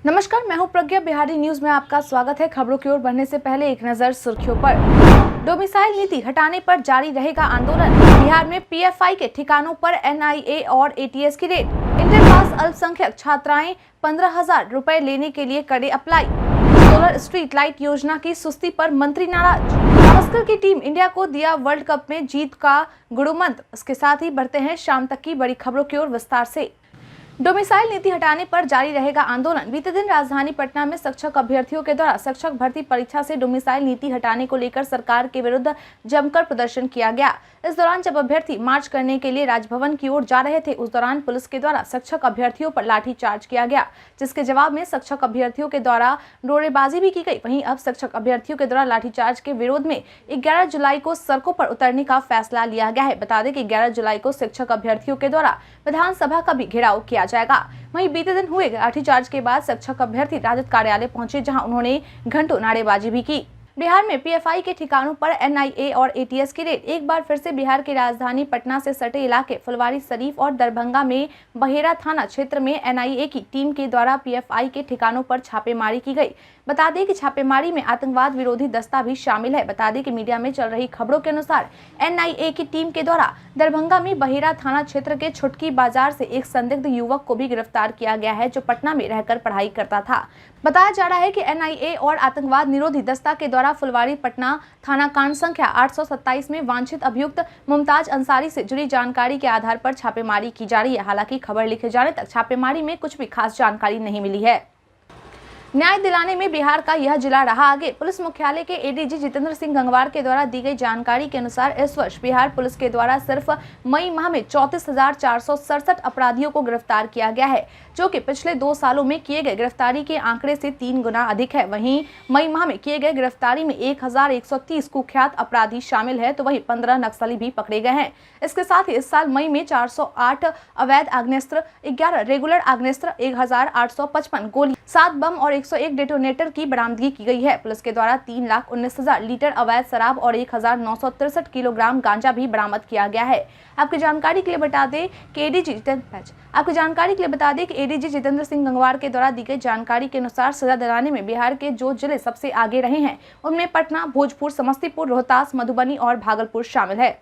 नमस्कार, मैं हूं प्रज्ञा। बिहारी न्यूज में आपका स्वागत है। खबरों की ओर बढ़ने से पहले एक नजर सुर्खियों पर। डोमिसाइल नीति हटाने पर जारी रहेगा आंदोलन। बिहार में पीएफआई के ठिकानों पर एनआईए और एटीएस की रेड। इंटर पास अल्पसंख्यक छात्राएं 15,000 रुपए लेने के लिए करे अप्लाई। सोलर स्ट्रीट लाइट योजना की सुस्ती पर मंत्री नाराज। गावस्कर की टीम इंडिया को दिया वर्ल्ड कप में जीत का गुरुमंत्र। इसके साथ ही बढ़ते हैं शाम तक की बड़ी खबरों की ओर विस्तार से। डोमिसाइल नीति हटाने पर जारी रहेगा आंदोलन। बीते दिन राजधानी पटना में शिक्षक अभ्यर्थियों के द्वारा शिक्षक भर्ती परीक्षा से डोमिसाइल नीति हटाने को लेकर सरकार के विरुद्ध जमकर प्रदर्शन किया गया। इस दौरान जब अभ्यर्थी मार्च करने के लिए राजभवन की ओर जा रहे थे, उस दौरान पुलिस के द्वारा शिक्षक अभ्यर्थियों पर लाठीचार्ज किया गया, जिसके जवाब में शिक्षक अभ्यर्थियों के द्वारा डोरेबाजी भी की गई। वहीं अब शिक्षक अभ्यर्थियों के द्वारा लाठीचार्ज के विरोध में 11 जुलाई को सड़कों पर उतरने का फैसला लिया गया है। बता दें कि 11 जुलाई को शिक्षक अभ्यर्थियों के द्वारा विधानसभा का भी घेराव किया जाएगा। वहीं बीते दिन हुए लाठीचार्ज के बाद शिक्षक अभ्यर्थी राजद कार्यालय पहुंचे, जहां उन्होंने घंटों नारेबाजी भी की। बिहार में पीएफआई के ठिकानों पर एनआईए और एटीएस की रेड। एक बार फिर से बिहार की राजधानी पटना से सटे इलाके फुलवारी शरीफ और दरभंगा में बहेरा थाना क्षेत्र में एनआईए की टीम के द्वारा पीएफआई के ठिकानों पर छापेमारी की गई। बता दें कि छापेमारी में आतंकवाद विरोधी दस्ता भी शामिल है। बता दें कि मीडिया में चल रही खबरों के अनुसार एनआईए की टीम के द्वारा दरभंगा में बहेरा थाना क्षेत्र के छुटकी बाजार से एक संदिग्ध युवक को भी गिरफ्तार किया गया है, जो पटना में रहकर पढ़ाई करता था। बताया जा रहा है कि एनआईए और आतंकवाद निरोधी दस्ता के द्वारा फुलवारी पटना थाना कांड संख्या 827 में वांछित अभियुक्त मुमताज अंसारी से जुड़ी जानकारी के आधार पर छापेमारी की जा रही है। हालांकि खबर लिखे जाने तक छापेमारी में कुछ भी खास जानकारी नहीं मिली है। न्याय दिलाने में बिहार का यह जिला रहा आगे। पुलिस मुख्यालय के एडीजी जितेंद्र सिंह गंगवार के द्वारा दी गई जानकारी के अनुसार इस वर्ष बिहार पुलिस के द्वारा सिर्फ मई माह में 34,467 अपराधियों को गिरफ्तार किया गया है, जो कि पिछले 2 सालों में किए गए गिरफ्तारी के आंकड़े से 3 गुना अधिक है। वहीं मई माह में किए गए गिरफ्तारी में 1,130 कुख्यात अपराधी शामिल है, तो वहीं 15 नक्सली भी पकड़े गए हैं। इसके साथ ही इस साल मई में 408 अवैध आग्नेस्त्र, 11 रेगुलर आग्नेस्त्र, 1,855 गोली, 7 बम और 101 डेटोनेटर की बरामदगी की गई है। पुलिस के द्वारा 3,19,000 लीटर अवैध शराब और 1,963 किलोग्राम गांजा भी बरामद किया गया है। आपकी जानकारी के लिए बता दें कि एडीजी जितेंद्र सिंह गंगवार के द्वारा दी गई जानकारी के अनुसार सजा दिलाने में बिहार के जो जिले सबसे आगे रहे हैं, उनमें पटना, भोजपुर, समस्तीपुर, रोहतास, मधुबनी और भागलपुर शामिल है।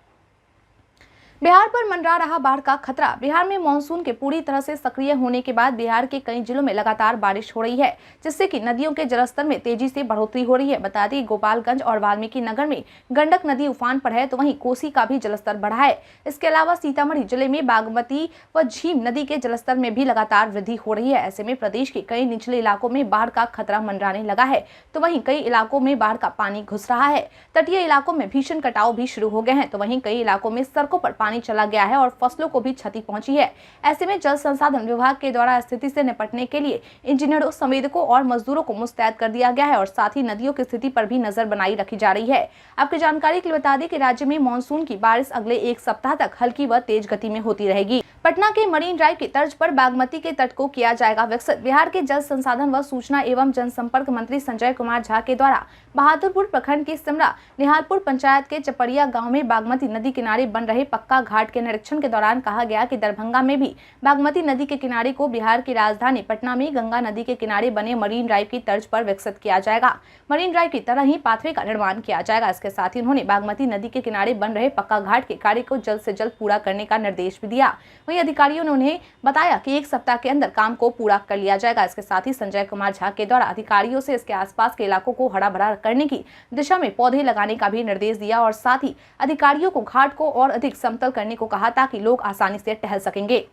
बिहार पर मंडरा रहा बाढ़ का खतरा। बिहार में मानसून के पूरी तरह से सक्रिय होने के बाद बिहार के कई जिलों में लगातार बारिश हो रही है, जिससे कि नदियों के जलस्तर में तेजी से बढ़ोतरी हो रही है। बता दें गोपालगंज और वाल्मीकि नगर में गंडक नदी उफान पर है, तो वहीं कोसी का भी जलस्तर बढ़ा है। इसके अलावा सीतामढ़ी जिले में बागमती व झीम नदी के जलस्तर में भी लगातार वृद्धि हो रही है। ऐसे में प्रदेश के कई निचले इलाकों में बाढ़ का खतरा मंडराने लगा है, तो वहीं कई इलाकों में बाढ़ का पानी घुस रहा है। तटीय इलाकों में भीषण कटाव भी शुरू हो गए हैं, तो वहीं कई इलाकों में सड़कों पर पानी चला गया है और फसलों को भी क्षति पहुंची है। ऐसे में जल संसाधन विभाग के द्वारा स्थिति से निपटने के लिए इंजीनियरों, संवेदकों और मजदूरों को मुस्तैद कर दिया गया है और साथ ही नदियों की स्थिति पर भी नजर बनाई रखी जा रही है। आपकी जानकारी के लिए बता दें कि राज्य में मानसून की बारिश अगले 1 सप्ताह तक हल्की व तेज गति में होती रहेगी। पटना के मरीन ड्राइव की तर्ज पर बागमती के तट को किया जाएगा विकसित। बिहार के जल संसाधन व सूचना एवं जनसंपर्क मंत्री संजय कुमार झा के द्वारा बहादुरपुर प्रखंड की सिमरा निहालपुर पंचायत के चपड़िया गांव में बागमती नदी किनारे बन रहे पक्का घाट के निरीक्षण के दौरान कहा गया कि दरभंगा में भी बागमती नदी के किनारे को बिहार की राजधानी पटना में गंगा नदी के किनारे बने मरीन ड्राइव की तर्ज पर विकसित किया जाएगा। मरीन ड्राइव की तरह ही पाथवे का निर्माण किया जाएगा। इसके साथ ही उन्होंने बागमती नदी के किनारे बन रहे पक्का घाट के कार्य को जल्द से जल्द पूरा करने का निर्देश भी दिया। वहीं अधिकारियों ने उन्हें बताया कि 1 सप्ताह के अंदर काम को पूरा कर लिया जाएगा। इसके साथ ही संजय कुमार झा के द्वारा अधिकारियों से इसके आसपास के इलाकों को हरा भरा करने की दिशा में पौधे लगाने का भी निर्देश दिया और साथ ही अधिकारियों को घाट को और अधिक समतल करने को कहा, ताकि लोग आसानी से टहल सकेंगे।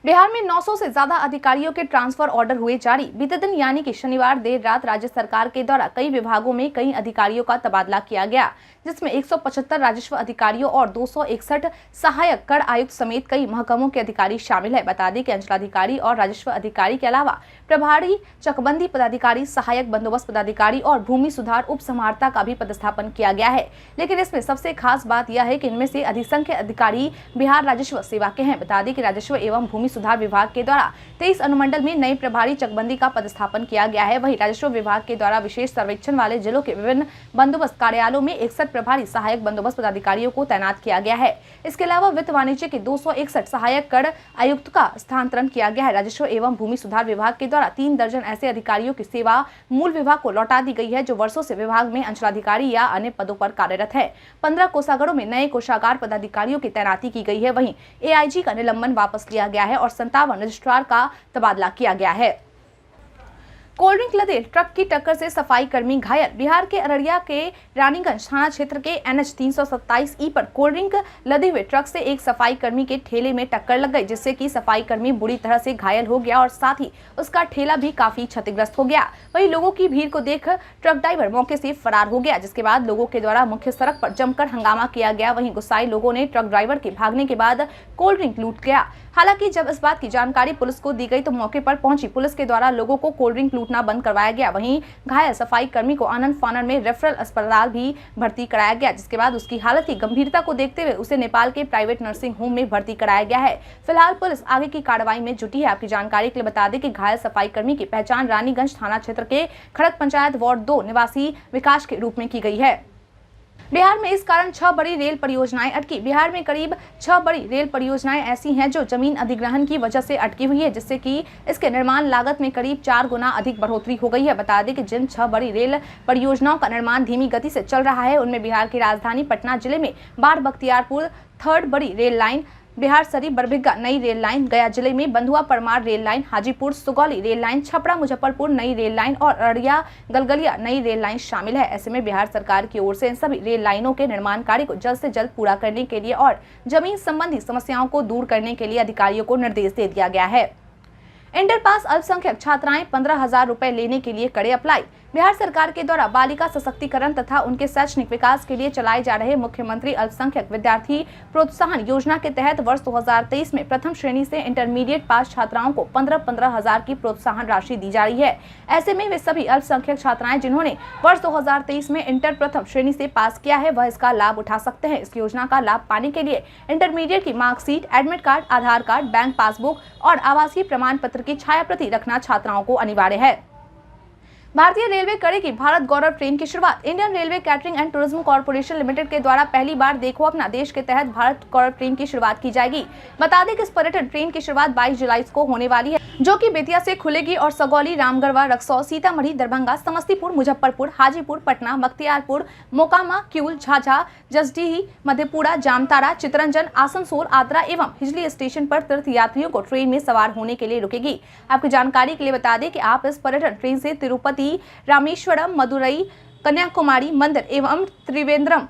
बिहार में 900 से ज्यादा अधिकारियों के ट्रांसफर ऑर्डर हुए जारी। बीते दिन यानी कि शनिवार देर रात राज्य सरकार के द्वारा कई विभागों में कई अधिकारियों का तबादला किया गया, जिसमें 175 राजस्व अधिकारियों और 261 सहायक कर आयुक्त समेत कई महकमों के अधिकारी शामिल है। बता दें कि अंचलाधिकारी और राजस्व अधिकारी के अलावा प्रभारी चकबंदी पदाधिकारी, सहायक बंदोबस्त पदाधिकारी और भूमि सुधार उप समाहर्ता का भी पदस्थापन किया गया है। लेकिन इसमें सबसे खास बात यह है कि इनमें से अधिसंख्य अधिकारी बिहार राजस्व सेवा के हैं। बता दें कि राजस्व एवं भूमि सुधार विभाग के द्वारा 23 अनुमंडल में नए प्रभारी चकबंदी का पदस्थापन किया गया है। वहीं राजस्व विभाग के द्वारा विशेष सर्वेक्षण वाले जिलों के विभिन्न बंदोबस्त कार्यालयों में 61 प्रभारी सहायक बंदोबस्त पदाधिकारियों को तैनात किया गया है। इसके अलावा वित्त वाणिज्य के 261 सहायक कर आयुक्त का स्थानांतरण किया गया है। राजस्व एवं भूमि सुधार विभाग के द्वारा 3 दर्जन ऐसे अधिकारियों की सेवा मूल विभाग को लौटा दी गई है जो वर्षों से विभाग में अंचलाधिकारी या अन्य पदों पर कार्यरत है। 15 कोषागारों में नए कोषागार पदाधिकारियों की तैनाती की गई है। वहीं AIG का निलंबन वापस लिया गया है और 57 रजिस्ट्रार का तबादला किया गया है। कोल्ड ड्रिंक लदे ट्रक की टक्कर से सफाई कर्मी घायल। बिहार के अररिया के रानीगंज थाना क्षेत्र के NH 327E पर कोल्ड ड्रिंक लदे हुए ट्रक से एक सफाई कर्मी के ठेले में टक्कर लग गई, जिससे कि सफाई कर्मी बुरी तरह से घायल हो गया और साथ ही उसका ठेला भी काफी क्षतिग्रस्त हो गया। वहीं लोगों की भीड़ को देख ट्रक ड्राइवर मौके से फरार हो गया, जिसके बाद लोगों के द्वारा मुख्य सड़क पर जमकर हंगामा किया गया। वहीं गुस्साए लोगों ने ट्रक ड्राइवर के भागने के बाद कोल्ड ड्रिंक लूट गया। हालांकि जब इस बात की जानकारी पुलिस को दी गई तो मौके पर पहुंची पुलिस के द्वारा लोगों को कोल्ड ड्रिंक लूटना बंद करवाया गया। वहीं घायल सफाई कर्मी को आनंद फानन में रेफरल अस्पताल भी भर्ती कराया गया, जिसके बाद उसकी हालत की गंभीरता को देखते हुए उसे नेपाल के प्राइवेट नर्सिंग होम में भर्ती कराया गया है। फिलहाल पुलिस आगे की कार्रवाई में जुटी है। आपकी जानकारी के लिए बता दें कि घायल सफाई कर्मी की पहचान रानीगंज थाना क्षेत्र के खड़क पंचायत वार्ड 2 निवासी विकास के रूप में की गई है। बिहार में इस कारण 6 बड़ी रेल परियोजनाएं अटकी। बिहार में करीब 6 बड़ी रेल परियोजनाएं ऐसी हैं जो जमीन अधिग्रहण की वजह से अटकी हुई है, जिससे कि इसके निर्माण लागत में करीब 4 गुना अधिक बढ़ोतरी हो गई है। बता दें कि जिन 6 बड़ी रेल परियोजनाओं का निर्माण धीमी गति से चल रहा है उनमें बिहार की राजधानी पटना जिले में बाढ़ बख्तियारपुर 3rd बड़ी रेल लाइन, बिहार शरीफ बरबीघा नई रेल लाइन, गया जिले में बंधुआ Parmar rail line, Hajipur Sugauli rail line, Chhapra Muzaffarpur नई रेल लाइन और अररिया गलगलिया नई रेल लाइन शामिल है। ऐसे में बिहार सरकार की ओर से इन सभी रेल लाइनों के निर्माण कार्य को जल्द से जल्द पूरा करने के लिए और जमीन संबंधी समस्याओं को दूर करने के लिए अधिकारियों को निर्देश दे दिया गया है। इंटर पास अल्पसंख्यक छात्राएं 15,000 रुपए लेने के लिए करे अप्लाई। बिहार सरकार के द्वारा बालिका सशक्तिकरण तथा उनके शैक्षणिक विकास के लिए चलाए जा रहे मुख्यमंत्री अल्पसंख्यक विद्यार्थी प्रोत्साहन योजना के तहत वर्ष 2023 में प्रथम श्रेणी से इंटरमीडिएट पास छात्राओं को 15,000 की प्रोत्साहन राशि दी जा रही है। ऐसे में वे सभी अल्पसंख्यक छात्राएं जिन्होंने वर्ष 2023 में इंटर प्रथम श्रेणी से पास किया है वह इसका लाभ उठा सकते हैं। इस योजना का लाभ पाने के लिए इंटरमीडिएट की मार्कशीट, एडमिट कार्ड, आधार कार्ड, बैंक पासबुक और आवासीय प्रमाण पत्र की छायाप्रति रखना छात्राओं को अनिवार्य है। भारतीय रेलवे करेगी भारत गौरव ट्रेन की शुरुआत। Indian railway catering and tourism corporation limited के द्वारा पहली बार देखो अपना देश के तहत भारत गौरव ट्रेन की शुरुआत की जाएगी। बता दें कि इस पर्यटन ट्रेन की शुरुआत 22 जुलाई को होने वाली है, जो कि बेतिया से खुलेगी और सगौली, रामगढ़वा, रक्सौल, सीतामढ़ी, दरभंगा, समस्तीपुर, मुजफ्फरपुर, हाजीपुर, पटना, बख्तियारपुर, मोकामा, किऊल, झाझा, जसडीही, मधेपुरा, जामताड़ा, चितरंजन, आसनसोल, आद्रा एवं हिजली स्टेशन पर तीर्थ यात्रियों को ट्रेन में सवार होने के लिए रुकेगी। आपकी जानकारी के लिए बता दें कि आप इस पर्यटन ट्रेन से तिरुपति, रामेश्वरम, मदुरई, कन्याकुमारी मंदिर एवं त्रिवेंद्रम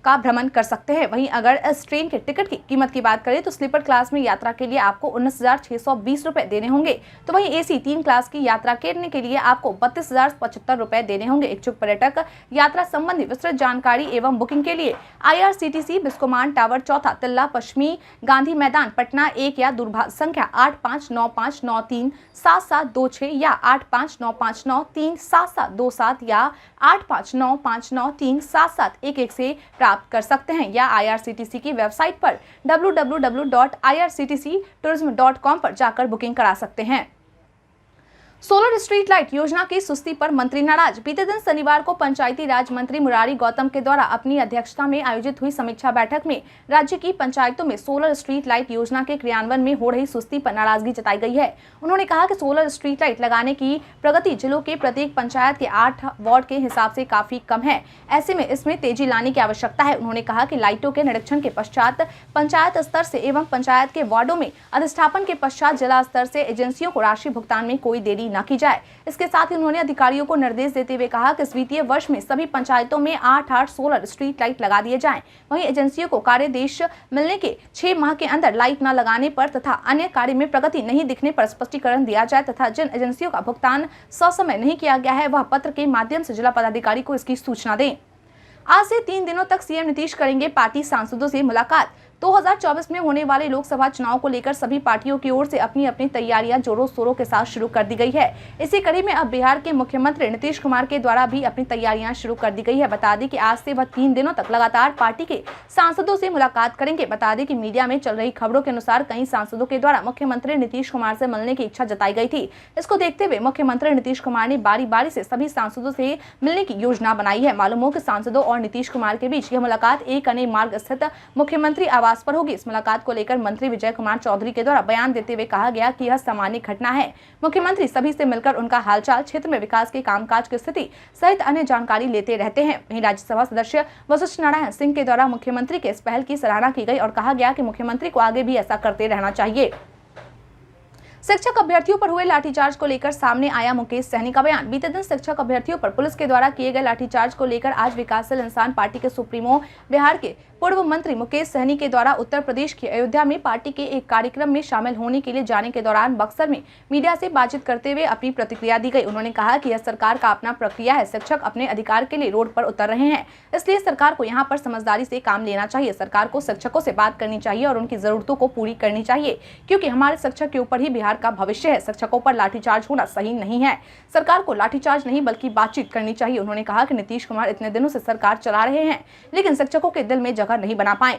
का भ्रमण कर सकते हैं। वहीं अगर इस ट्रेन के टिकट की कीमत की बात करें तो स्लीपर क्लास में यात्रा के लिए आपको 19,620 रुपए देने होंगे, तो वहीं AC 3 क्लास की यात्रा करने के लिए आपको 32,075 रुपए देने होंगे। इच्छुक पर्यटक यात्रा संबंधी विस्तृत जानकारी एवं बुकिंग के लिए IRCTC बिस्कोमान टावर, चौथा तिल्ला, पश्चिमी गांधी मैदान, पटना 1 या दूरभाष संख्या 8595937726 या 8595937727 या 8595937711 से प्राप्त कर सकते हैं या IRCTC की वेबसाइट पर www.irctctourism.com पर जाकर बुकिंग करा सकते हैं। सोलर स्ट्रीट लाइट योजना की सुस्ती पर मंत्री नाराज। बीते दिन शनिवार को पंचायती राज मंत्री मुरारी गौतम के द्वारा अपनी अध्यक्षता में आयोजित हुई समीक्षा बैठक में राज्य की पंचायतों में सोलर स्ट्रीट लाइट योजना के क्रियान्वयन में हो रही सुस्ती पर नाराजगी जताई गई है। उन्होंने कहा कि सोलर स्ट्रीट लाइट लगाने की प्रगति जिलों के प्रत्येक पंचायत के 8 वार्ड के हिसाब से काफी कम है। ऐसे में इसमें तेजी लाने की आवश्यकता है। उन्होंने कहा कि लाइटों के निरीक्षण के पश्चात पंचायत स्तर से एवं पंचायत के वार्डों में अधिष्ठापन के पश्चात जिला स्तर से एजेंसियों को राशि भुगतान में कोई देरी न की जाए। इसके साथ ही उन्होंने अधिकारियों को निर्देश देते हुए कहा कि इस वित्तीय वर्ष में सभी पंचायतों में 8 सोलर स्ट्रीट लाइट लगा दिए जाएं। वहीं एजेंसियों को कार्यदेश मिलने के 6 माह के अंदर लाइट न लगाने पर तथा अन्य कार्य में प्रगति नहीं दिखने पर स्पष्टीकरण दिया जाए तथा जिन एजेंसियों का भुगतान ससमय नहीं किया गया है वह पत्र के माध्यम से जिला पदाधिकारी को इसकी सूचना दें। आज से 3 दिनों तक सीएम नीतीश करेंगे पार्टी सांसदों से मुलाकात। 2024 में होने वाले लोकसभा चुनाव को लेकर सभी पार्टियों की ओर से अपनी अपनी तैयारियां जोरों शोरों के साथ शुरू कर दी गई है। इसी कड़ी में अब बिहार के मुख्यमंत्री नीतीश कुमार के द्वारा भी अपनी तैयारियां शुरू कर दी गई है। बता दें कि आज से वह 3 दिनों तक लगातार पार्टी के सांसदों से मुलाकात करेंगे। बता दें कि मीडिया में चल रही खबरों के अनुसार कई सांसदों के द्वारा मुख्यमंत्री नीतीश कुमार से मिलने की इच्छा जताई गई थी। इसको देखते हुए मुख्यमंत्री नीतीश कुमार ने बारी बारी से सभी सांसदों से मिलने की योजना बनाई है। मालूम हो कि सांसदों और नीतीश कुमार के बीच यह मुलाकात एक अने मार्ग स्थित मुख्यमंत्री आवास पर होगी। इस मुलाकात को लेकर मंत्री विजय कुमार चौधरी के द्वारा बयान देते हुए कहा गया कि यह सामान्य घटना है। मुख्यमंत्री सभी से मिलकर उनका हालचाल, क्षेत्र में विकास के कामकाज की स्थिति सहित अन्य जानकारी लेते रहते हैं। वहीं राज्यसभा सदस्य वशिष्ठ नारायण सिंह के द्वारा मुख्यमंत्री के इस पहल की सराहना की गई और कहा गया कि मुख्यमंत्री को आगे भी ऐसा करते रहना चाहिए। शिक्षक अभ्यर्थियों पर हुए लाठीचार्ज को लेकर सामने आया मुकेश सहनी का बयान। बीते दिन शिक्षक अभ्यर्थियों पर पुलिस के द्वारा किए गए लाठीचार्ज को लेकर आज विकासशील इंसान पार्टी के सुप्रीमो बिहार के पूर्व मंत्री मुकेश सहनी के द्वारा उत्तर प्रदेश की अयोध्या में पार्टी के एक कार्यक्रम में शामिल होने के लिए जाने के दौरान बक्सर में मीडिया से बातचीत करते हुए अपनी प्रतिक्रिया दी गई। उन्होंने कहा कि यह सरकार का अपना प्रक्रिया है। शिक्षक अपने अधिकार के लिए रोड पर उतर रहे हैं, इसलिए सरकार को यहाँ पर समझदारी से काम लेना चाहिए। सरकार को शिक्षकों से बात करनी चाहिए और उनकी जरूरतों को पूरी करनी चाहिए, क्योंकि हमारे शिक्षक के ऊपर ही बिहार का भविष्य है। शिक्षकों पर लाठीचार्ज होना सही नहीं है। सरकार को लाठीचार्ज नहीं बल्कि बातचीत करनी चाहिए। उन्होंने कहा कि नीतीश कुमार इतने दिनों से सरकार चला रहे हैं, लेकिन शिक्षकों के दिल में जगह नहीं बना पाए।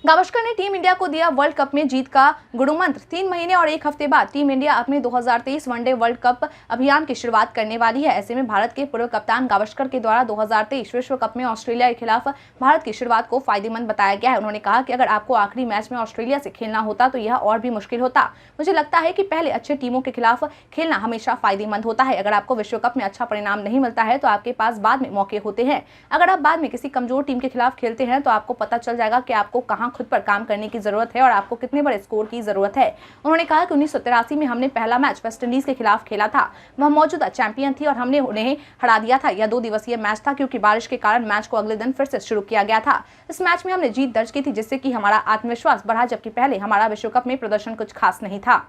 गावस्कर ने टीम इंडिया को दिया वर्ल्ड कप में जीत का गुरुमंत्र। 3 महीने और 1 हफ्ते बाद टीम इंडिया अपने 2023 वनडे वर्ल्ड कप अभियान की शुरुआत करने वाली है। ऐसे में भारत के पूर्व कप्तान गावस्कर के द्वारा 2023 विश्व कप में ऑस्ट्रेलिया के खिलाफ भारत की शुरुआत को फायदेमंद बताया गया है। उन्होंने कहा कि अगर आपको आखिरी मैच में ऑस्ट्रेलिया से खेलना होता तो यह और भी मुश्किल होता। मुझे लगता है कि पहले अच्छे टीमों के खिलाफ खेलना हमेशा फायदेमंद होता है। अगर आपको विश्व कप में अच्छा परिणाम नहीं मिलता है तो आपके पास बाद में मौके होते हैं। अगर आप बाद में किसी कमजोर टीम के खिलाफ खेलते हैं तो आपको पता चल जाएगा कि आपको कहां खुद पर काम करने की जरूरत है और आपको कितने बड़े स्कोर की जरूरत है। उन्होंने कहा कि 1983 में हमने पहला मैच वेस्टइंडीज के खिलाफ खेला था। वह मौजूदा चैंपियन थी और हमने उन्हें हरा दिया था। यह 2 दिवसीय मैच था, क्योंकि बारिश के कारण मैच को अगले दिन फिर से शुरू किया गया था। इस मैच में हमने जीत दर्ज की थी, जिससे कि हमारा आत्मविश्वास बढ़ा, जबकि पहले हमारा विश्व कप में प्रदर्शन कुछ खास नहीं था।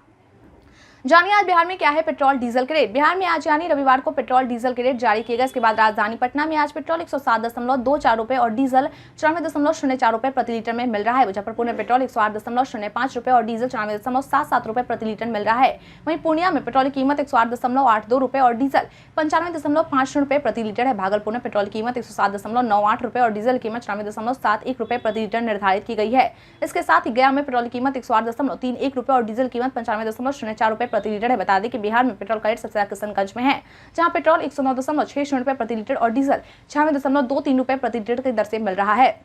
जानिए आज बिहार में क्या है पेट्रोल डीजल के रेट। बिहार में आज यानी रविवार को पेट्रोल डीजल के रेट जारी किए गए। इसके बाद राजधानी पटना में आज पेट्रोल 107.24 रुपए और डीजल 94.04 रुपए प्रति लीटर में मिल रहा है। मुजफ्फरपुर में पेट्रोल 108.05 रुपए और डीजल 94.77 रुपए प्रति लीटर मिल रहा है। वहीं पूर्णिया में पेट्रोल की कीमत 108.82 रुपए और डीजल 95.50 रुपए प्रति लीटर है। भागलपुर में पेट्रोल की कीमत 107.98 रुपए और डीजल की कीमत 94.71 रुपए प्रति लीटर निर्धारित की गई है। इसके साथ ही गया में पेट्रोल की कीमत 108.31 रुपए और डीजल की कीमत 95.04 रुपए प्रति लीटर है। बता दें कि बिहार में पेट्रोल का रेट सबसे ज्यादा किशनगंज में है, जहां पेट्रोल 109.60 रुपए प्रति लीटर और डीजल 96.23 रुपए प्रति लीटर की दर से मिल रहा है।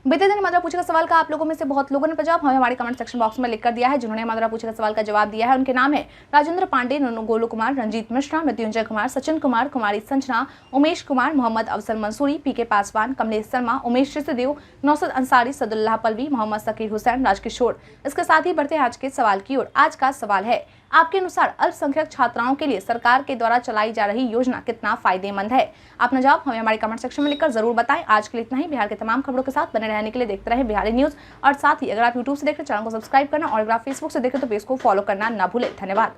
बीते दिन हमारा पूछे का सवाल का आप लोगों में से बहुत लोगों ने जवाब हमें हमारे कमेंट सेक्शन बॉक्स में लिख कर दिया है। जिन्होंने हमारा पूछे का सवाल का जवाब दिया है उनके नाम है राजेंद्र पांडे, गोलू कुमार, रंजीत मिश्रा, मृत्युंजय कुमार, सचिन कुमार, कुमारी संजना, उमेश कुमार, मोहम्मद अफजल मंसूरी, पीके पासवान, कमलेश शर्मा, उमेश ऋषिदेव, नौसद अंसारी, सदुल्लाह पलवी, मोहम्मद सकीर हुसैन, राजकिशोर। इसके साथ ही बढ़ते आज के सवाल की ओर। आज का सवाल है, आपके अनुसार अल्पसंख्यक छात्राओं के लिए सरकार के द्वारा चलाई जा रही योजना कितना फायदेमंद है? अपना जवाब हमें हमारे कमेंट सेक्शन में लिखकर जरूर बताएं। आज के लिए इतना ही। बिहार के तमाम खबरों के साथ बने रहने के लिए देखते रहे बिहारी न्यूज। और साथ ही अगर आप यूट्यूब से देख रहे चैनल को सब्सक्राइब करना और अगर आप फेसबुक से देख रहे तो पेज को फॉलो करना ना भूलें। धन्यवाद।